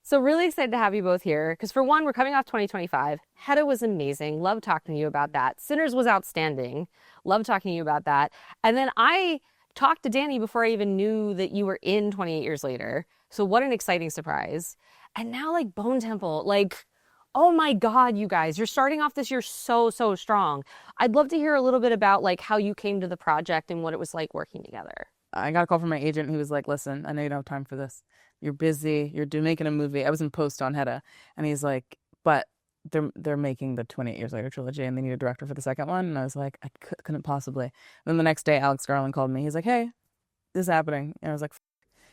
So really excited to have you both here because for one, we're coming off 2025. Hedda was amazing. Love talking to you about that. Sinners was outstanding. Love talking to you about that. And then I talked to Danny before I even knew that you were in 28 Years Later. So what an exciting surprise. And now like Bone Temple, like, oh my God, you guys, you're starting off this year so, so strong. I'd love to hear a little bit about like how you came to the project and what it was like working together. I got a call from my agent who was like, listen, I know you don't have time for this. You're busy. You're making a movie. I was in post on Hedda. And he's like, but they're making the 28 Years Later trilogy and they need a director for the second one. And I was like, I couldn't possibly. And then the next day, Alex Garland called me. He's like, hey, this is happening. And I was like,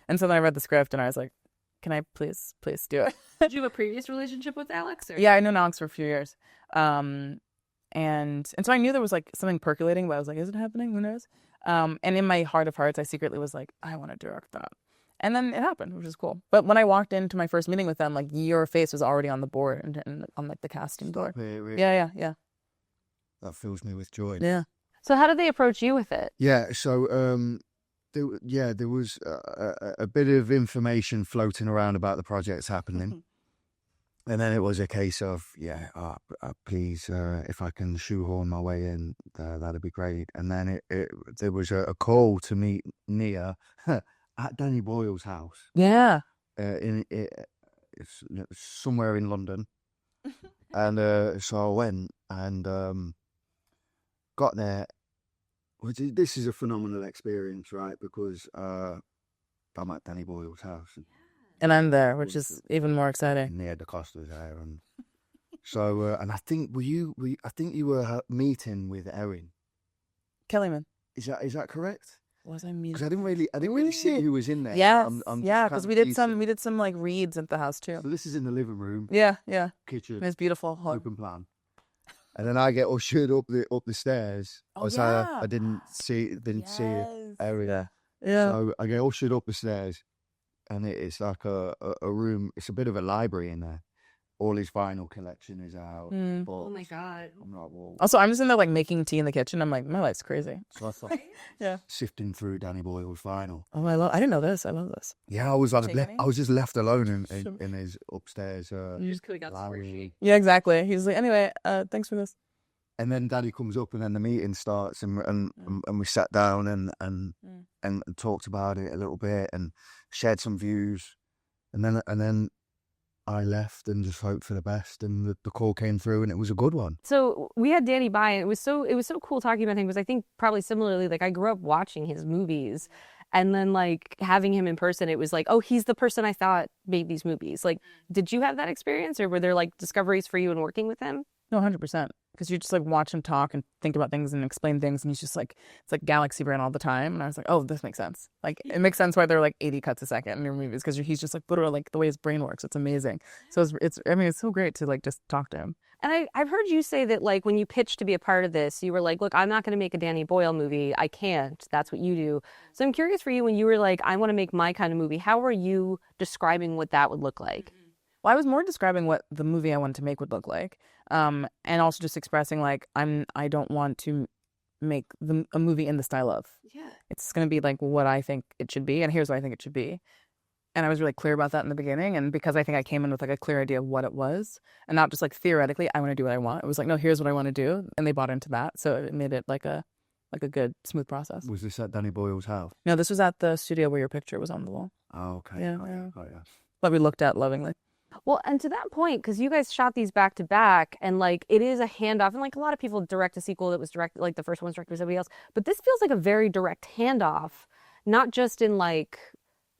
and so then I read the script and I was like, can I please do it? Did you have a previous relationship with Alex? Or? Yeah, I known Alex for a few years. And so I knew there was like something percolating, but I was like, is it happening? Who knows? And in my heart of hearts, I secretly was like, I want to direct that. And then it happened, which is cool. But when I walked into my first meeting with them, like your face was already on the board and on like the casting board. Really? Yeah. That fills me with joy. Yeah. So how did they approach you with it? Yeah. So there was a bit of information floating around about the projects happening. And then it was a case of, please, if I can shoehorn my way in, that'd be great. And then there was a call to meet Nia at Danny Boyle's house. Yeah. It's somewhere in London. And so I went and got there. This is a phenomenal experience, right? Because I'm at Danny Boyle's house. And I'm there, which is even more exciting. Nia DaCosta was there, and so and I think I think you were meeting with Erin Kellyman. Is that correct? Was I meeting? Because I didn't really see who was in there. Yeah, because we did some like reads at the house too. So this is in the living room. Yeah. Kitchen. It's beautiful. Open plan. And then I get ushered up the stairs. I didn't see Erin. Yeah. So I get ushered up the stairs. And it's like a room. It's a bit of a library in there. All his vinyl collection is out. Oh my God! I'm like, whoa. Also, I'm just in there like making tea in the kitchen. I'm like, my life's crazy. So I thought, yeah, sifting through Danny Boyle's vinyl. Oh, I didn't know this. I love this. Yeah, I was just left alone in his upstairs. You just could have got squishy. Yeah, exactly. He's like, anyway, thanks for this. And then Daddy comes up, and then the meeting starts, and we sat down and talked about it a little bit and shared some views, and then I left and just hoped for the best, and the call came through, and it was a good one. So we had Danny by, and it was so cool talking about him because I think probably similarly, like I grew up watching his movies, and then like having him in person, it was like, oh, he's the person I thought made these movies. Like, did you have that experience, or were there like discoveries for you in working with him? No, 100%. Because you just like watch him talk and think about things and explain things, and he's just like, it's like galaxy brain all the time. And I was like, oh, this makes sense. Like it makes sense why they're like 80 cuts a second in your movies, because he's just like literally like the way his brain works. It's amazing. So it's so great to like just talk to him. And I've heard you say that like when you pitched to be a part of this, you were like, look, I'm not going to make a Danny Boyle movie. I can't. That's what you do. So I'm curious for you, when you were like, I want to make my kind of movie, how were you describing what that would look like? Well, I was more describing what the movie I wanted to make would look like, and also just expressing like I don't want to make a movie in the style of. Yeah. It's going to be like what I think it should be, and here's what I think it should be. And I was really clear about that in the beginning, and because I think I came in with like a clear idea of what it was, and not just like theoretically, I want to do what I want. It was like, no, here's what I want to do, and they bought into that, so it made it like a good, smooth process. Was this at Danny Boyle's house? No, this was at the studio where your picture was on the wall. Oh, okay. Yeah. But we looked at lovingly. Well, and to that point, because you guys shot these back to back, and like it is a handoff, and like a lot of people direct a sequel that was directed, like the first one was directed by somebody else, but this feels like a very direct handoff, not just in like,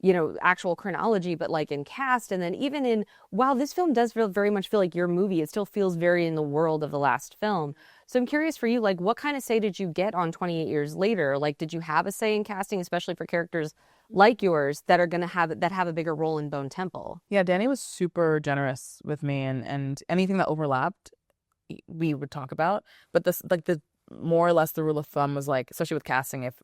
you know, actual chronology, but like in cast, and then even in, wow, this film does very much feel like your movie. It still feels very in the world of the last film. So I'm curious for you, like what kind of say did you get on 28 Years Later? Like, did you have a say in casting, especially for characters like yours that are going to have a bigger role in Bone Temple? Yeah, Danny was super generous with me, and anything that overlapped, we would talk about. But this, like the more or less the rule of thumb was like, especially with casting, if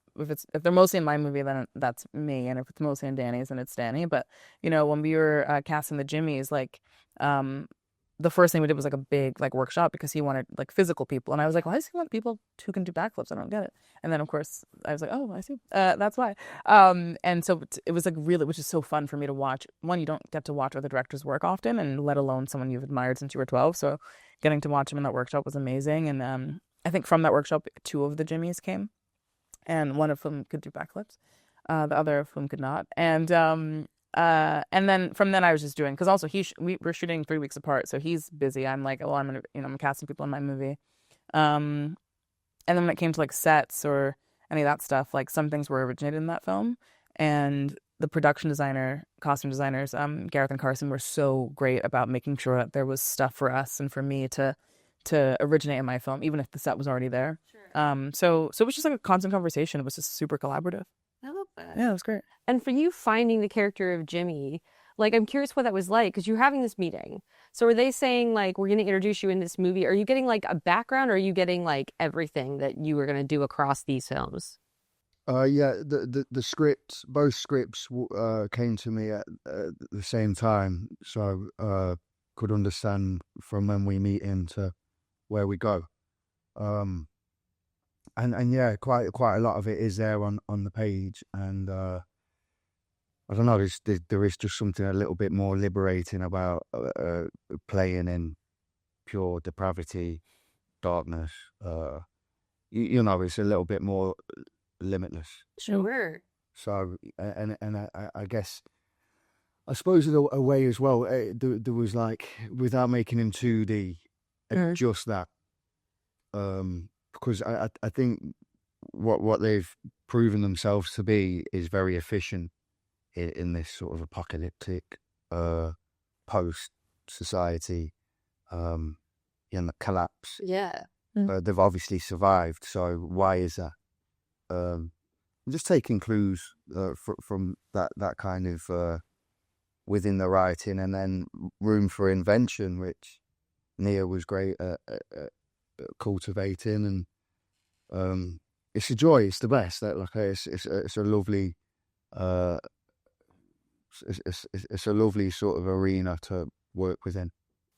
they're mostly in my movie, then that's me, and if it's mostly in Danny's, then it's Danny. But you know, when we were casting the Jimmies, like the first thing we did was like a big like workshop because he wanted like physical people, and I was like, why does he want people who can do backflips? I don't get it. And then of course I was like, oh, I see, that's why. And so it was like really, which is so fun for me to watch. One, you don't get to watch other directors work often, and let alone someone you've admired since you were 12. So getting to watch him in that workshop was amazing. And I think from that workshop, 2 of the Jimmies came, and one of them could do backflips, the other of them could not. And then from then I was just doing, because also we were shooting 3 weeks apart, so he's busy. I'm like, well, I'm casting people in my movie. And then when it came to like sets or any of that stuff, like some things were originated in that film, and the production designer, costume designers, Gareth and Carson, were so great about making sure that there was stuff for us and for me to originate in my film, even if the set was already there. Sure. So it was just like a constant conversation. It was just super collaborative. I love that. Yeah, it was great. And for you finding the character of Jimmy, like, I'm curious what that was like, because you're having this meeting. So are they saying, like, we're going to introduce you in this movie? Are you getting, like, a background, or are you getting, like, everything that you were going to do across these films? Yeah, the scripts, both scripts came to me at the same time, so could understand from when we meet him to where we go. And yeah, quite a lot of it is there on the page, and I don't know, there is just something a little bit more liberating about playing in pure depravity, darkness. You know, it's a little bit more limitless. Sure. So, and I guess, I suppose in a way as well, there was like, without making him 2D, just that. Because I think what they've proven themselves to be is very efficient in this sort of apocalyptic post-society, collapse. Yeah. They've obviously survived, so why is that? Just taking clues from that kind of within the writing, and then room for invention, which Nia was great at cultivating, and it's a joy. It's the best. That like it's a lovely it's a lovely sort of arena to work within.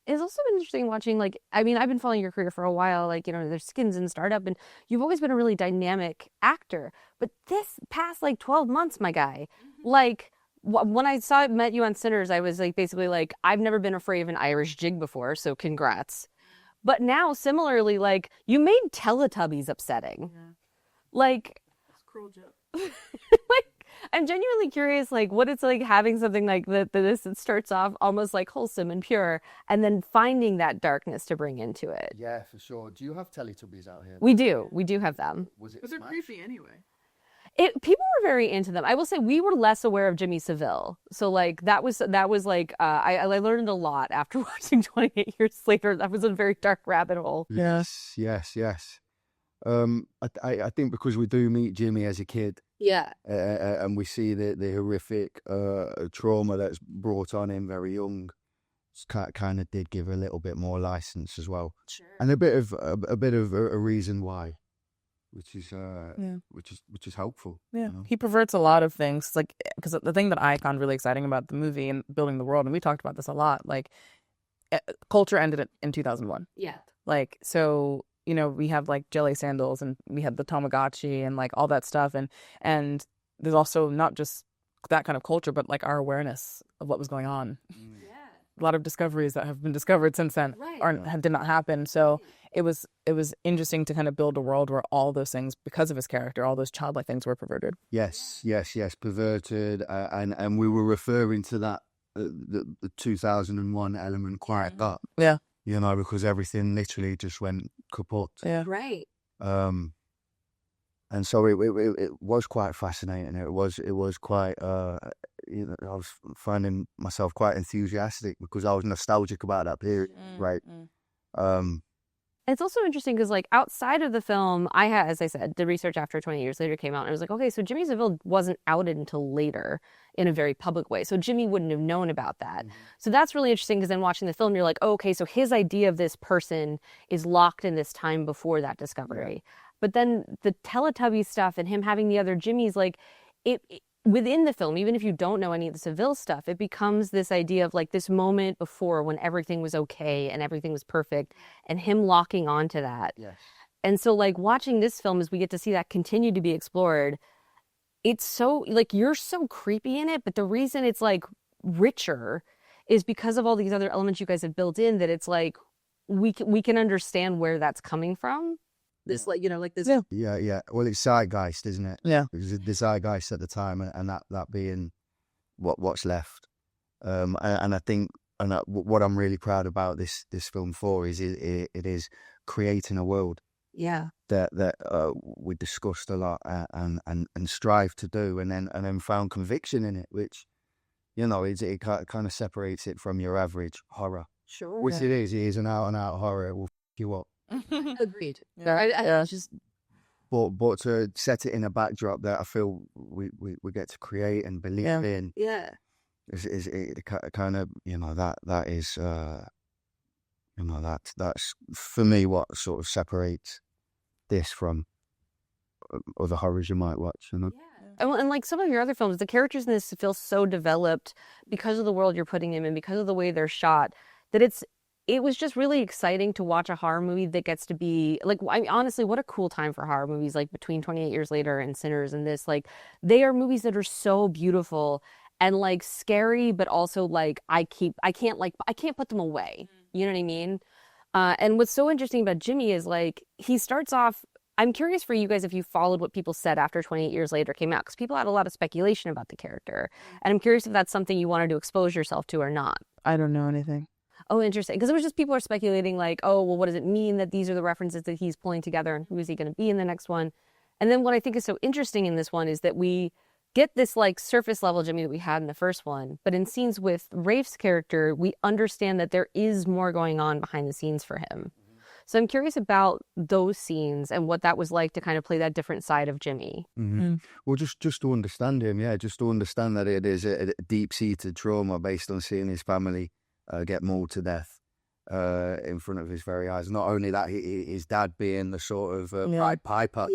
It's also been interesting watching, like, I mean, I've been following your career for a while, like, you know, there's Skins and Startup, and you've always been a really dynamic actor. But this past, like, 12 months, my guy, like, when I met you on Sinners, I was, like, basically like, I've never been afraid of an Irish jig before, so congrats. But now, similarly, like, you made Teletubbies upsetting. Yeah. Like, it's a cruel joke. Like, I'm genuinely curious, like, what it's like having something like this that starts off almost like wholesome and pure, and then finding that darkness to bring into it. Yeah, for sure. Do you have Teletubbies out here? We do have them. But they're creepy anyway. People were very into them. I will say we were less aware of Jimmy Savile. So like that was like I learned a lot after watching 28 Years Later. That was a very dark rabbit hole. Yes. I think because we do meet Jimmy as a kid. Yeah. And we see the horrific trauma that's brought on him very young. Kind of did give a little bit more license as well. Sure. And a bit of a reason why. Which is helpful. Yeah, you know? He perverts a lot of things, like, because the thing that I found really exciting about the movie and building the world, and we talked about this a lot, like, culture ended in 2001. Yeah. Like, so, you know, we have like jelly sandals, and we had the Tamagotchi and like all that stuff, and there's also not just that kind of culture, but like our awareness of what was going on. Yeah. A lot of discoveries that have been discovered since then did not happen. So it was interesting to kind of build a world where all those things, because of his character, all those childlike things were perverted. Yes, perverted, and we were referring to that the 2001 element quite a lot. Yeah, you know, because everything literally just went kaput. Yeah, right. And so it was quite fascinating. It was quite. You know, I was finding myself quite enthusiastic because I was nostalgic about that period, right? It's also interesting because, like, outside of the film, I had, as I said, the research after 20 Years Later came out, and I was like, okay, so Jimmy Savile wasn't outed until later in a very public way, so Jimmy wouldn't have known about that. So that's really interesting because then watching the film, you're like, oh, okay, so his idea of this person is locked in this time before that discovery. But then the Teletubby stuff and him having the other Jimmys, like, within the film, even if you don't know any of the Seville stuff, it becomes this idea of like this moment before when everything was okay and everything was perfect, and him locking onto that. Yes. And so like watching this film as we get to see that continue to be explored, it's so like you're so creepy in it, but the reason it's like richer is because of all these other elements you guys have built in, that it's like we can understand where that's coming from. This like like this. Yeah. Well, it's zeitgeist, isn't it? Yeah. It was the zeitgeist at the time, and that being what's left. And I think, what I'm really proud about this film for is it is creating a world Yeah. that we discussed a lot and strive to do, and then found conviction in it, which it kind of separates it from your average horror, Sure. which it is. It is an out and out horror. It will f you up. Agreed. Yeah. I just But to set it in a backdrop that I feel we get to create and believe in is it kind of that is that's for me what sort of separates this from other horrors you might watch. And like some of your other films, the characters in this feel so developed because of the world you're putting them in, because of the way they're shot, that it was just really exciting to watch a horror movie that gets to be like, I mean, honestly, what a cool time for horror movies, like between 28 Years Later and Sinners and this, like they are movies that are so beautiful and like scary, but also like I can't put them away. You know what I mean? And what's so interesting about Jimmy is like, he starts off, I'm curious for you guys if you followed what people said after 28 Years Later came out, because people had a lot of speculation about the character. And I'm curious if that's something you wanted to expose yourself to or not. I don't know anything. Oh, interesting. Because it was just people are speculating like, oh, well, what does it mean that these are the references that he's pulling together and who is he going to be in the next one? And then what I think is so interesting in this one is that we get this like surface level Jimmy that we had in the first one. But in scenes with Rafe's character, we understand that there is more going on behind the scenes for him. So I'm curious about those scenes and what that was like to kind of play that different side of Jimmy. Well, just to understand him, just to understand that it is a deep-seated trauma based on seeing his family get mauled to death in front of his very eyes. Not only that, his dad being the sort of Pied Piper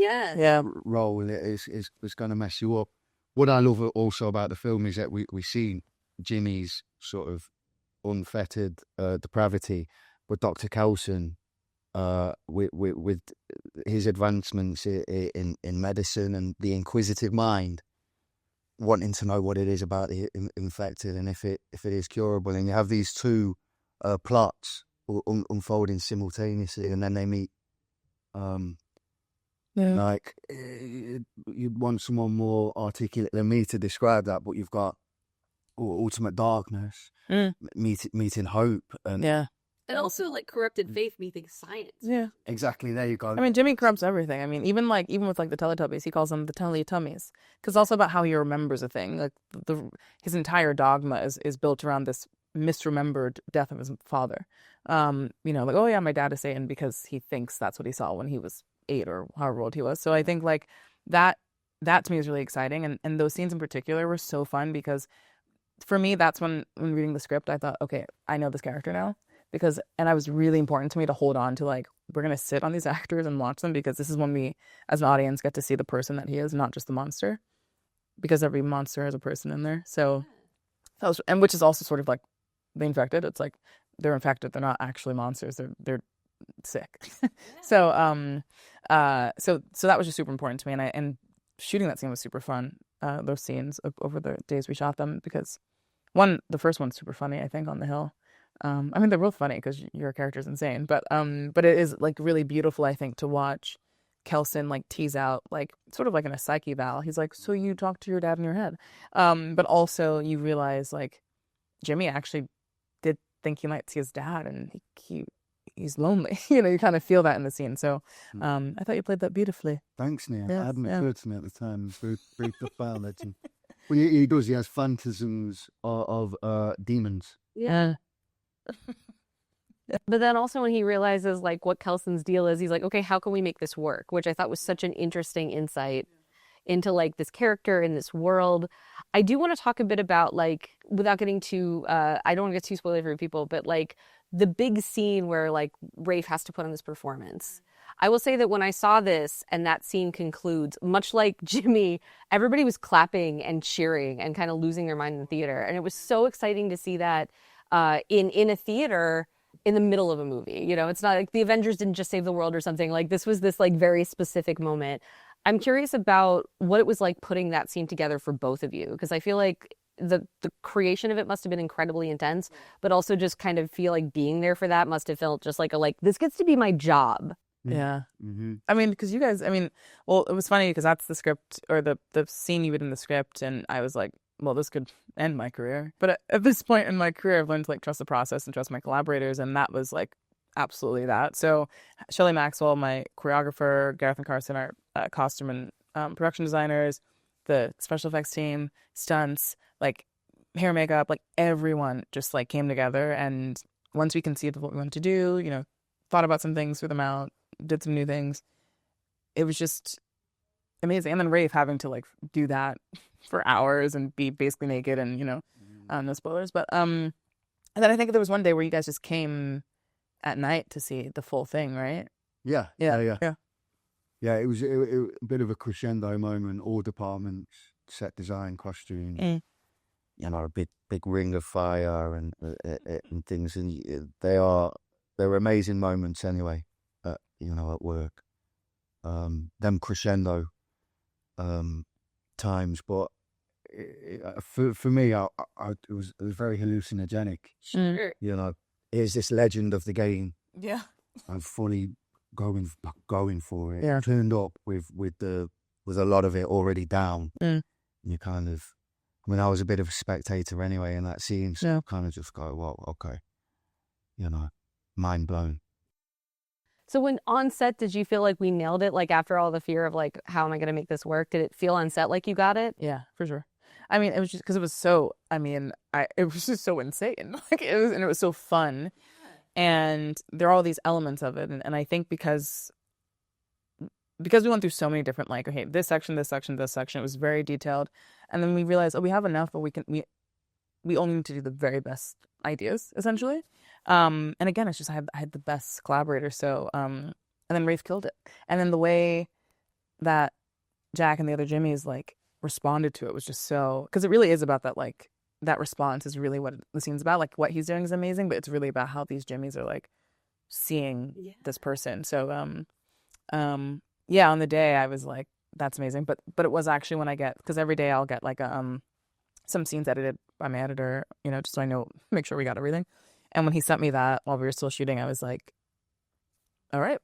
role is going to mess you up. What I love also about the film is that we see Jimmy's sort of unfettered depravity, but Dr. Kelson, with his advancements in medicine and the inquisitive mind, wanting to know what it is about the infected and if it is curable, and you have these two plots unfolding simultaneously, and then they meet. Like you'd want someone more articulate than me to describe that, but you've got ultimate darkness meeting hope, and and also like corrupted faith meeting science. Yeah, exactly. There you go. I mean, Jimmy corrupts everything. I mean, even with like the Teletubbies, he calls them the Teletubbies, because also about how he remembers a thing. Like his entire dogma is built around this misremembered death of his father. Like, oh yeah, my dad is Satan, because he thinks that's what he saw when he was 8 or however old he was. So I think like that to me is really exciting, and those scenes in particular were so fun, because for me that's when reading the script I thought, okay, I know this character now. And it was really important to me to hold on to, like, we're going to sit on these actors and watch them, because this is when we, as an audience, get to see the person that he is, not just the monster, because every monster has a person in there. So that was, and which is also sort of like the infected. It's like they're infected. They're not actually monsters. They're sick. So that was just super important to me. And shooting that scene was super fun. Those scenes over the days we shot them, because the first one's super funny, I think, on the hill. I mean, they're both funny because your character's insane, but it is like really beautiful, I think, to watch Kelson like tease out, like sort of like in a psych eval. He's like, so you talk to your dad in your head, but also you realize like Jimmy actually did think he might see his dad, and he's lonely. You kind of feel that in the scene. So I thought you played that beautifully. Thanks, Nia. Yeah, It hadn't occurred to me at the time. Very profound legend. Well, he does. He has phantasms of demons. Yeah. But then also when he realizes like what Kelson's deal is, he's like, okay, how can we make this work? Which I thought was such an interesting insight into like this character in this world. I do want to talk a bit about, like, without getting too, I don't want to get too spoilery for people, but like the big scene where like Rafe has to put on this performance. I will say that when I saw this and that scene concludes, much like Jimmy, everybody was clapping and cheering and kind of losing their mind in the theater. And it was so exciting to see that in a theater in the middle of a movie. You know, it's not like the Avengers didn't just save the world or something. Like this was this like very specific moment. I'm curious about what it was like putting that scene together for both of you, because I feel like the creation of it must have been incredibly intense, but also just kind of feel like being there for that must have felt just like this gets to be my job. Yeah. Mm-hmm. I mean, because you guys, well, it was funny because that's the script or the scene you did in the script. And I was like, well, this could end my career. But at this point in my career, I've learned to like trust the process and trust my collaborators. And that was like absolutely that. So Shelley Maxwell, my choreographer, Gareth and Carson, our costume and production designers, the special effects team, stunts, like hair, makeup, like everyone just like came together. And once we conceived of what we wanted to do, you know, thought about some things, threw them out, did some new things. It was just amazing. And then Rafe having to like do that for hours and be basically naked and, you know, no spoilers. But and then I think there was one day where you guys just came at night to see the full thing, right? Yeah. Yeah, it was a bit of a crescendo moment. All departments, set design, costume, you know, a big ring of fire and things, and they're amazing moments anyway. You know, at work, them crescendo times, but for me, it was very hallucinogenic. Sure. You know, here's this legend of the game. Yeah. I'm fully going for it. Yeah. Turned up with a lot of it already down. You kind of, I mean, I was a bit of a spectator anyway in that scene, so kind of just go, well, okay, you know, mind blown. So when on set, did you feel like we nailed it? Like after all the fear of like, how am I going to make this work? Did it feel on set like you got it? Yeah, for sure. I mean, it was just because it was so, it was just so insane. Like it was so fun. And there are all these elements of it. And I think because we went through so many different, like, okay, this section, it was very detailed. And then we realized, oh, we have enough, but we only need to do the very best ideas, essentially. And again, it's just I had the best collaborator. So and then Rafe killed it. And then the way that Jack and the other Jimmys like responded to it was just so, because it really is about that, like that response is really what the scene's about. Like what he's doing is amazing, but it's really about how these Jimmys are like seeing this person. So yeah, on the day I was like, that's amazing. But it was actually when I get, because every day I'll get like some scenes edited by my editor, you know, just so I know, make sure we got everything. And when he sent me that while we were still shooting, I was like, all right,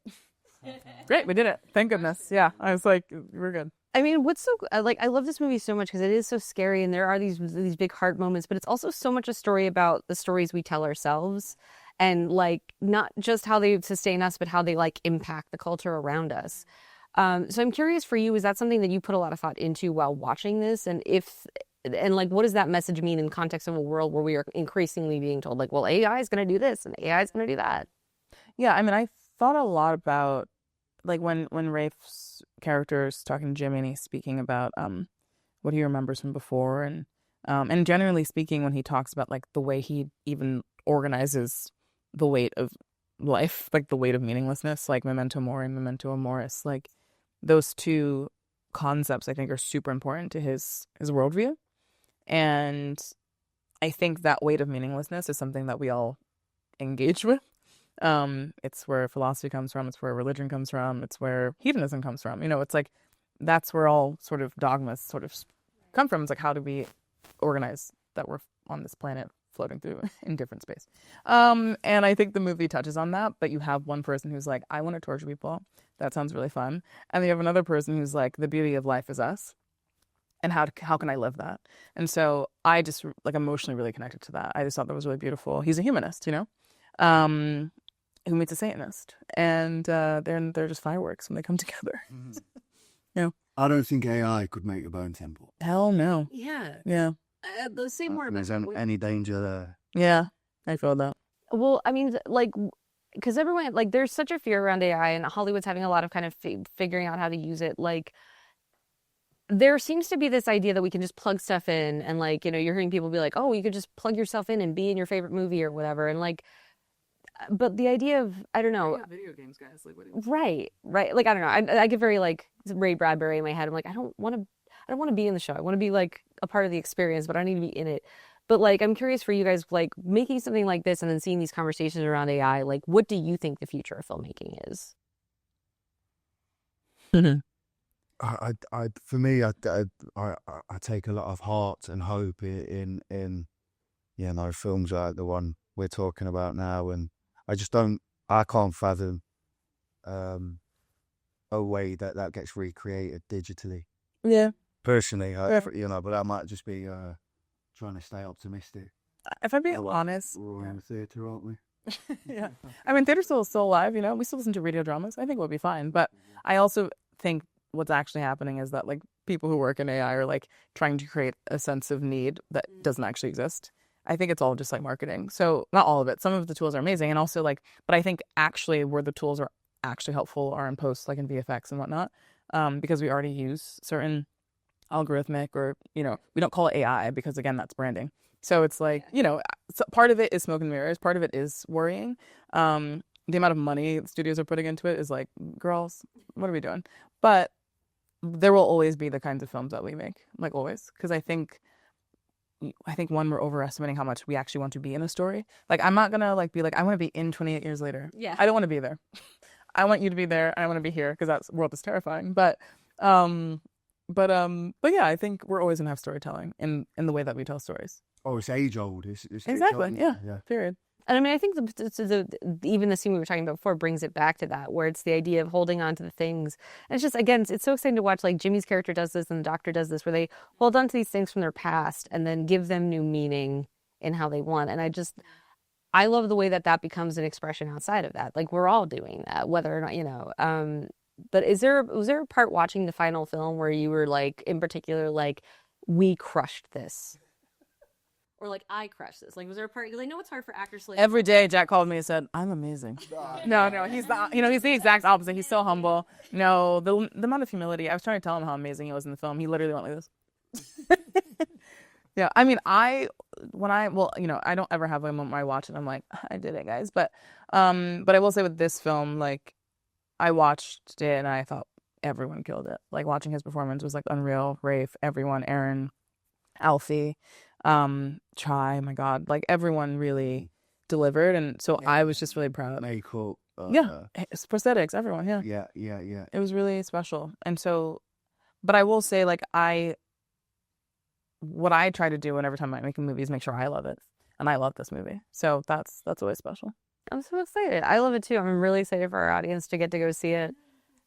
great, we did it. Thank goodness. Yeah, I was like, we're good. I mean, what's so like, I love this movie so much because it is so scary and there are these big heart moments, but it's also so much a story about the stories we tell ourselves and like not just how they sustain us, but how they like impact the culture around us. So I'm curious for you, is that something that you put a lot of thought into while watching this? And like, what does that message mean in context of a world where we are increasingly being told like, well, AI is going to do this and AI is going to do that? Yeah, I mean, I thought a lot about like when Rafe's character is talking to Jimmy and he's speaking about what he remembers from before, and generally speaking, when he talks about like the way he even organizes the weight of life, like the weight of meaninglessness, like memento mori, memento amoris, like those two concepts I think are super important to his worldview. And I think that weight of meaninglessness is something that we all engage with. It's where philosophy comes from, it's where religion comes from, it's where hedonism comes from. You know, it's like that's where all sort of dogmas sort of come from. It's like, how do we organize that we're on this planet floating through in different space? And I think the movie touches on that, but you have one person who's like, I want to torture people. That sounds really fun. And you have another person who's like, the beauty of life is us. And how can I live that? And so I just like emotionally really connected to that. I just thought that was really beautiful. He's a humanist, you know, who meets a Satanist, and they're just fireworks when they come together. Mm-hmm. You know, I don't think AI could make a bone temple. hell no. Yeah. Yeah. Let's say more about There's any danger there. Yeah, I feel that. Well, I mean, like, because everyone, like, there's such a fear around AI, and Hollywood's having a lot of kind of figuring out how to use it. Like, there seems to be this idea that we can just plug stuff in, and like, you know, you're hearing people be like, oh, you could just plug yourself in and be in your favorite movie or whatever. And like, but the idea of, I don't know, video games, guys. Like, what do you right. Like, I don't know. I get very like Ray Bradbury in my head. I'm like, I don't want to be in the show. I want to be like a part of the experience, but I need to be in it. But like, I'm curious for you guys, like making something like this and then seeing these conversations around AI. Like, what do you think the future of filmmaking is? For me, I take a lot of heart and hope in films like the one we're talking about now, and I can't fathom a way that gets recreated digitally. Yeah. Personally, but that might just be trying to stay optimistic. If I'm being honest, we're in the theatre, aren't we? yeah. I mean, theater's still alive, we still listen to radio dramas. I think we'll be fine. But I also think what's actually happening is that like people who work in AI are like trying to create a sense of need that doesn't actually exist. I think it's all just like marketing. So not all of it. Some of the tools are amazing, and also like, but I think actually where the tools are actually helpful are in post, like in VFX and whatnot, because we already use certain algorithmic or we don't call it AI because again that's branding. So it's like so part of it is smoke and mirrors, part of it is worrying. The amount of money studios are putting into it is like, girls, what are we doing? But there will always be the kinds of films that we make, like always, because I think one, we're overestimating how much we actually want to be in a story. Like I'm not gonna like be like I want to be in 28 years later. Yeah, I don't want to be there. I want you to be there. I want to be here because that world is terrifying. But yeah, I think we're always gonna have storytelling in the way that we tell stories. Oh, it's age old. It's exactly. Yeah. Period. And I mean, I think even the scene we were talking about before brings it back to that, where it's the idea of holding on to the things. And it's just, again, it's so exciting to watch. Like Jimmy's character does this and the doctor does this, where they hold on to these things from their past and then give them new meaning in how they want. And I love the way that becomes an expression outside of that. Like we're all doing that, whether or not, but was there a part watching the final film where you were like, in particular, like, we crushed this? Or like I crushed this. Like, was there a part? Because I know it's hard for actors to like. Every day, Jack called me and said, "I'm amazing." No, he's the exact opposite. He's so humble. No, the amount of humility. I was trying to tell him how amazing he was in the film. He literally went like this. Yeah, I mean, I don't ever have a moment where I watch it. I'm like, I did it, guys. But I will say with this film, like, I watched it and I thought everyone killed it. Like watching his performance was like unreal. Rafe, everyone, Aaron, Alfie. Chai, my God, like everyone really delivered, and so I was just really proud. Makeup, it's prosthetics, everyone, yeah. It was really special, and so, but I will say, like what I try to do whenever time I make a movie is make sure I love it, and I love this movie, so that's always special. I'm so excited. I love it too. I'm really excited for our audience to get to go see it.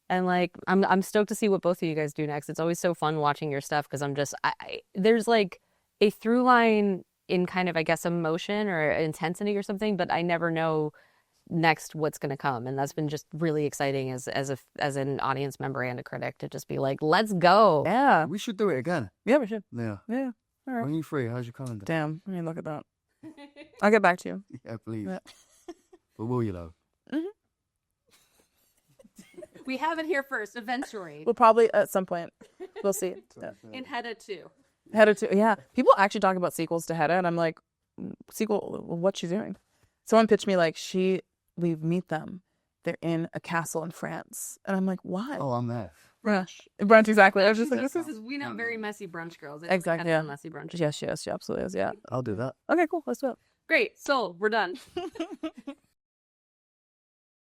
And like, I'm stoked to see what both of you guys do next. It's always so fun watching your stuff because I'm just, there's like a through line in kind of, I guess, emotion or intensity or something, but I never know next what's going to come. And that's been just really exciting as an audience member and a critic to just be like, let's go. Yeah. We should do it again. Yeah, we should. Yeah. Yeah. All right. When are you free? How's your calendar? Damn. I mean, look at that. I'll get back to you. Yeah, please. Yeah. But will you, though? Mm-hmm. We have it here first, eventually. We'll probably, at some point, we'll see. Yeah. In Hedda 2. Hedda 2, yeah. People actually talk about sequels to Hedda, and I'm like, sequel, what's she doing? Someone pitched me like, we meet them. They're in a castle in France. And I'm like, why? Oh, I'm there. Brunch, exactly. I was just like, this is... We know very messy brunch girls. Exactly, yeah. Messy brunch. Yes, she absolutely is, yeah. I'll do that. Okay, cool. Let's do it. Great. So, we're done.